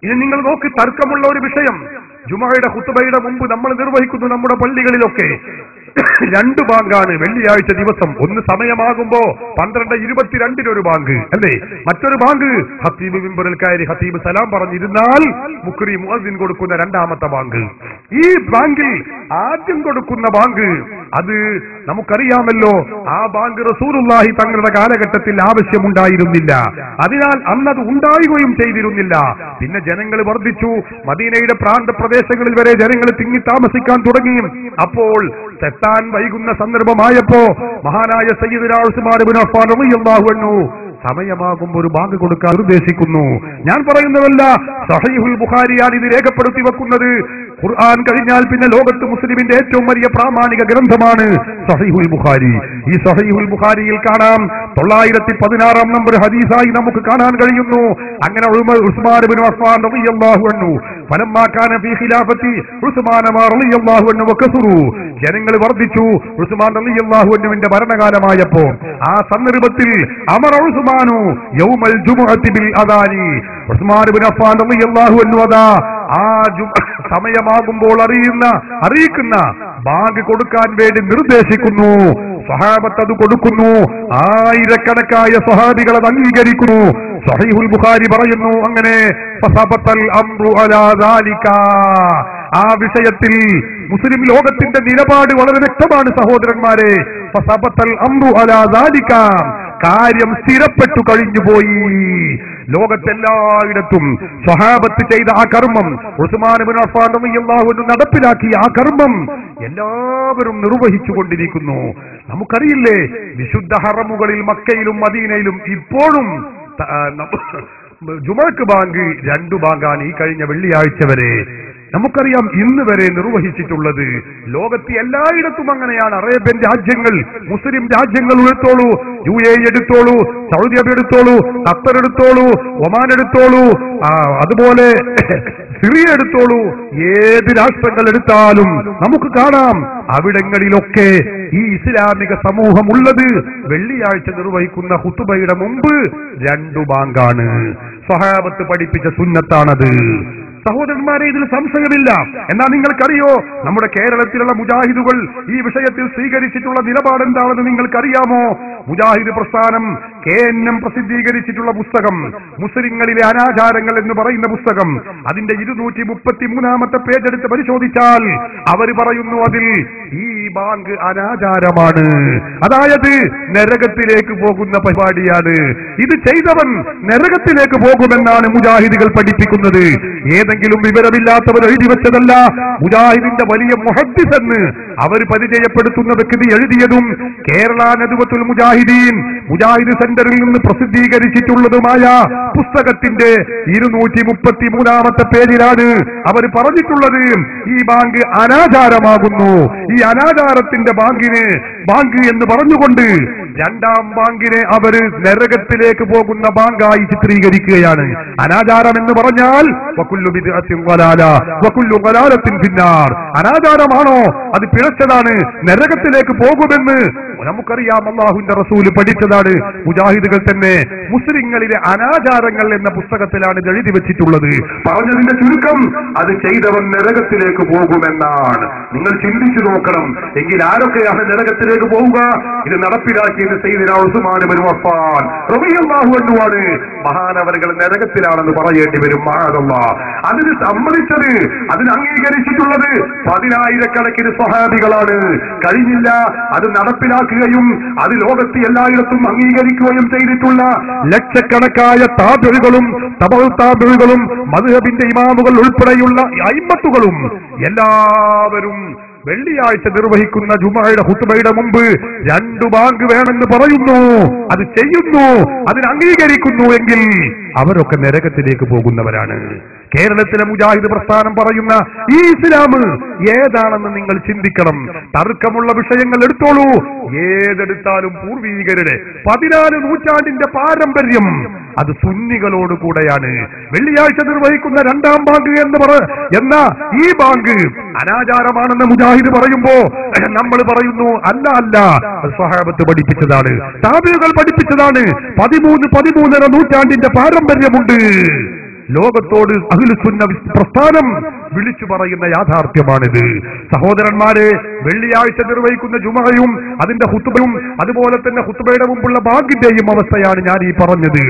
ഇനി നിങ്ങൾ നോക്ക്, തർക്കമുള്ള ഒരു വിഷയം. ജുമുഅയുടെ ഖുത്ബയുടെ മുമ്പ് നമ്മൾ നിർവഹിക്കുന്നു നമ്മുടെ പള്ളികളിലൊക്കെ 2 ബാങ്കാണ് വെള്ളിയാഴ്ച ദിവസം. ഒന്ന് സമയമാകുമ്പോ 12:22 ഒരു ബാങ്ക് അല്ലേ, മറ്റൊരു ബാങ്ക് ഖത്തീബ് മിമ്പറിൽ കയറി ഖത്തീബ് സലാം പറഞ്ഞിരുന്നാൽ മുഖ്രി മുഅദ്ദിൻ കൊടുക്കുന്ന 2ാമത്തെ ബാങ്ക്. ഈ ബാങ്കിൽ ആദ്യം കൊടുക്കുന്ന ബാങ്ക് അത് നമുക്കറിയാമല്ലോ, ആ ബാങ്ക് റസൂലുള്ളാഹി തങ്ങളുടെ കാലഘട്ടത്തിൽ ആവശ്യമുണ്ടായിരുന്നില്ല. അതിനാൽ അന്നത് ഉണ്ടാവുകയും ചെയ്തിരുന്നില്ല. പിന്നെ ജനങ്ങൾ വർദ്ധിച്ചു, മദീനയുടെ പ്രാന്തപ്രദേശങ്ങളിൽ വരെ ജനങ്ങൾ തിങ്ങി താമസിക്കാൻ തുടങ്ങി. അപ്പോൾ തെറ്റാൻ വൈകുന്ന സന്ദർഭമായപ്പോ മഹാനായ സയ്യിദുനാ ഉസ്മാൻ ഇബ്നു അഫ്ഫാൻ റളിയല്ലാഹു അൻഹു സമയമാകുമ്പോൾ ഒരു ബാങ്ക് കൊടുക്കാൻ നിർദ്ദേശിക്കുന്നു. ഞാൻ പറയുന്നതല്ല, സഹീഹുൽ ബുഖാരിയാണ് ഇത് രേഖപ്പെടുത്തി വെക്കുന്നത്. ഖുർആൻ കഴിഞ്ഞാൽ പിന്നെ ലോകത്ത് മുസ്ലിമിന്റെ ഏറ്റവും വലിയ പ്രാമാണിക ഗ്രന്ഥമാണ് സഹീഹുൽ ബുഖാരി. ഈ സഹീഹുൽ ബുഖാരിയിൽ കാണാം 916 നമ്പർ ഹദീസായി നമുക്ക് കാണാൻ കഴിയുന്നു. അങ്ങനെ ഉസ്മാൻ ഇബ്നു അഫ്ഫാൻ റളിയല്ലാഹു അൻഹു ഫലമ്മാ കാന ഫീ ഖിലാഫത്തി ഉസ്മാൻ റളിയല്ലാഹു അൻഹു വകസറു, ജനങ്ങൾ വർദ്ധിച്ചു ഉസ്മാൻ റളിയല്ലാഹു അൻഹുവിന്റെ ഭരണകാലമായപ്പോൾ ആ സന്ദർഭത്തിൽ അമറ ഉസ്മാനു യൗമൽ ജുമുഅത്തി ബിൽ അദാനി, ഉസ്മാൻ ഇബ്നു അഫ്ഫാൻ റളിയല്ലാഹു അൻഹു അതാ ആ സമയമാകുമ്പോൾ അറിയിക്കുന്ന ബാങ്ക് കൊടുക്കാൻ വേണ്ടി നിർദ്ദേശിക്കുന്നു. സ്വഹാബത്ത് അത് കൊടുക്കുന്നു. ആയിരക്കണക്കായ സ്വഹാബികൾ അത് അംഗീകരിക്കുന്നു. സഹീഹുൽ ബുഖാരി പറയുന്നു, അങ്ങനെ ഫസബത്തൽ അംറു അലാ ദാലിക, ആ വിഷയത്തിൽ മുസ്ലിം ലോകത്തിന്റെ നിലപാട് വളരെ വ്യക്തമാണ് സഹോദരന്മാരെ. ഫസബത്തൽ അംറു അലാ ദാലിക, കാര്യം സ്ഥിരപ്പെട്ടു കഴിഞ്ഞുപോയി. ലോകത്തെല്ലായിടത്തും സ്വഹാബത്ത് ചെയ്ത ആ കർമ്മം, ഉസ്മാൻ ഇബ്നു അഫ്ഫാൻ റളിയല്ലാഹു അൻഹു നടപ്പിലാക്കിയ ആ കർമ്മം എല്ലാവരും നിർവഹിച്ചു കൊണ്ടിരിക്കുന്നു. നമുക്കറിയില്ലേ, വിശുദ്ധ ഹറമുകളിൽ മക്കയിലും മദീനയിലും ഇപ്പോഴും ജുമുഅക്ക് ബാങ്ക് 2 ബാങ്കാണ് ഈ കഴിഞ്ഞ വെള്ളിയാഴ്ച വരെ. നമുക്കറിയാം ഇന്ന് വരെ നിർവഹിച്ചിട്ടുള്ളത്. ലോകത്ത് എല്ലായിടത്തും അങ്ങനെയാണ്. അറേബ്യൻ രാജ്യങ്ങൾ, മുസ്ലിം രാജ്യങ്ങൾ എടുത്തോളൂ, UAE എടുത്തോളൂ, സൗദി അറേബ്യ എടുത്തോളൂ, ഖത്തർ എടുത്തോളൂ, ഒമാൻ എടുത്തോളൂ, അതുപോലെ സിറിയ എടുത്തോളൂ, ഏത് രാഷ്ട്രങ്ങൾ എടുത്താലും നമുക്ക് കാണാം അവിടങ്ങളിലൊക്കെ ഈ ഇസ്ലാമിക സമൂഹം ഉള്ളത് വെള്ളിയാഴ്ച നിർവഹിക്കുന്ന ഖുതുബയുടെ മുമ്പ് 2 ബാങ്കാണ്. സ്വഹാബത്ത് പഠിപ്പിച്ച സുന്നത്താണത്. സഹോദരന്മാരെ, ഇതിൽ സംശയമില്ല. എന്നാൽ നിങ്ങൾക്കറിയോ, നമ്മുടെ കേരളത്തിലുള്ള മുജാഹിദുകൾ ഈ വിഷയത്തിൽ സ്വീകരിച്ചിട്ടുള്ള നിലപാട് എന്താണെന്ന് നിങ്ങൾക്കറിയാമോ? മുജാഹിദ് പ്രസ്ഥാനം KNM പ്രസിദ്ധീകരിച്ചിട്ടുള്ള പുസ്തകം മുസ്ലിങ്ങളിലെ അനാചാരങ്ങൾ എന്ന് പറയുന്ന പുസ്തകം, അതിന്റെ 233-ാമത്തെ പേജ് എടുത്ത് പരിശോധിച്ചാൽ അവർ പറയുന്നു അതിൽ ഈ ബാങ്ക് അനാചാരമാണ്, അതായത് നരകത്തിലേക്ക് പോകുന്ന പരിപാടിയാണ്. ഇത് ചെയ്തവൻ നരകത്തിലേക്ക് പോകുമെന്നാണ് മുജാഹിദുകൾ പഠിപ്പിക്കുന്നത്. ഏതെങ്കിലും വിവരമില്ലാത്തവർ എഴുതി വെച്ചതല്ല. മുജാഹിദിന്റെ വലിയ മുഹദ്ദിസ് എന്ന് അവർ പരിചയപ്പെടുത്തുന്ന വ്യക്തി എഴുതിയതും കേരള നദ്വത്തുൽ മുജാഹിദീൻ മുജാഹിദ് സെന്ററിൽ നിന്ന് പ്രസിദ്ധീകരിച്ചിട്ടുള്ളതുമായ പുസ്തകത്തിന്റെ 233-ാമത്തെ പേജിലാണ് അവർ പറഞ്ഞിട്ടുള്ളത് ഈ ബാങ്ക് അനാചാരമാകുന്നു. ഈ അനാചാരത്തിന്റെ ബാങ്ക് എന്ന് പറഞ്ഞുകൊണ്ട് 2ാം ബാങ്കിനെ അവർ നരകത്തിലേക്ക് പോകുന്ന ബാങ്കായി ചിത്രീകരിക്കുകയാണ്. അനാചാരം എന്ന് പറഞ്ഞാൽ അനാചാരമാണോ, അത് പിഴച്ചതാണ്, നരകത്തിലേക്ക് പോകുമെന്ന് നമുക്കറിയാം. അല്ലാഹുവിന്റെ റസൂൽ പഠിച്ചതാണ്. മുജാഹിദുകൾ തന്നെ മുസ്ലിങ്ങളിലെ അനാചാരങ്ങൾ എന്ന പുസ്തകത്തിലാണ് ഇത് എഴുതി വെച്ചിട്ടുള്ളത്. പറഞ്ഞതിന്റെ ചുരുക്കം, അത് ചെയ്തവൻ നരകത്തിലേക്ക് പോകുമെന്നാണ്. നിങ്ങൾ ചിന്തിച്ചു നോക്കണം. എങ്കിൽ ആരൊക്കെയാണ് നരകത്തിലേക്ക് പോവുക? ഇത് നടപ്പിലാക്കിയത് സയ്യിദുനാ ഉസ്മാൻ ഇബ്നു അഫ്ഫാൻ റളിയല്ലാഹു അൻഹു ആണ്. മഹാനവറുകൾ നരകത്തിലാണെന്ന് പറയേണ്ടി വരും. മഅദല്ലാഹ്. അതിന് സമ്മതിച്ചത്, അതിന് അംഗീകരിച്ചിട്ടുള്ളത് 10,000-കണക്കിന് സ്വഹാബികളാണ്. കഴിഞ്ഞില്ല അത് നടപ്പിലാക്കുകയും അത് ലോകത്ത് എല്ലായിടത്തും അംഗീകരിക്കുകയും ചെയ്തിട്ടുള്ള ലക്ഷക്കണക്കായ താബിഈകളും തബഉ താബിഈകളും മദ്ഹബിന്റെ ഇമാമുകൾ ഉൾപ്പെടെയുള്ള അയിമ്മത്തുകളും എല്ലാവരും വെള്ളിയാഴ്ച നിർവഹിക്കുന്ന ജുമുഅയുടെ ഖുതുബയുടെ മുമ്പ് 2 ബാങ്ക് വേണമെന്ന് പറയുന്നു, അത് ചെയ്യുന്നു, അതിന് അംഗീകരിക്കുന്നു എങ്കിൽ അവരൊക്കെ നരകത്തിലേക്ക് പോകുന്നവരാണ്. കേരളത്തിലെ മുജാഹിദ് പ്രസ്ഥാനം പറയുന്ന ഈ ഇസ്ലാം ഏതാണെന്ന് നിങ്ങൾ ചിന്തിക്കണം. തർക്കമുള്ള വിഷയങ്ങൾ എടുത്തോളൂ, ഏതെടുത്താലും പൂർവീകരുടെ 14 നൂറ്റാണ്ടിന്റെ പാരമ്പര്യം അത് സുന്നികളോട് കൂടെയാണ്. വെള്ളിയാഴ്ച നിർവഹിക്കുന്ന 2ാം ബാങ്ക് എന്ന ഈ ബാങ്ക് അനാചാരമാണെന്ന് മുജാഹിദ് പറയുമ്പോ നമ്മൾ പറയുന്നു അല്ല, സ്വഹാബത്ത് പഠിപ്പിച്ചതാണ്, താബിഈകൾ പഠിപ്പിച്ചതാണ്. 13-13.5 നൂറ്റാണ്ടിന്റെ പാരമ്പര്യമുണ്ട്. ലോകത്തോട് അഹ്ലുസുന്ന പ്രസ്ഥാനം വിളിച്ചു പറയുന്ന യാഥാർത്ഥ്യമാണിത്. സഹോദരന്മാരെ, വെള്ളിയാഴ്ച നിർവഹിക്കുന്ന ജുമഅയും അതിന്റെ ഖുത്ബയും അതുപോലെ തന്നെ ഖുത്ബയുടെ മുമ്പുള്ള ബാങ്കിന്റെയും അവസ്ഥയാണ് ഞാൻ ഈ പറഞ്ഞത്.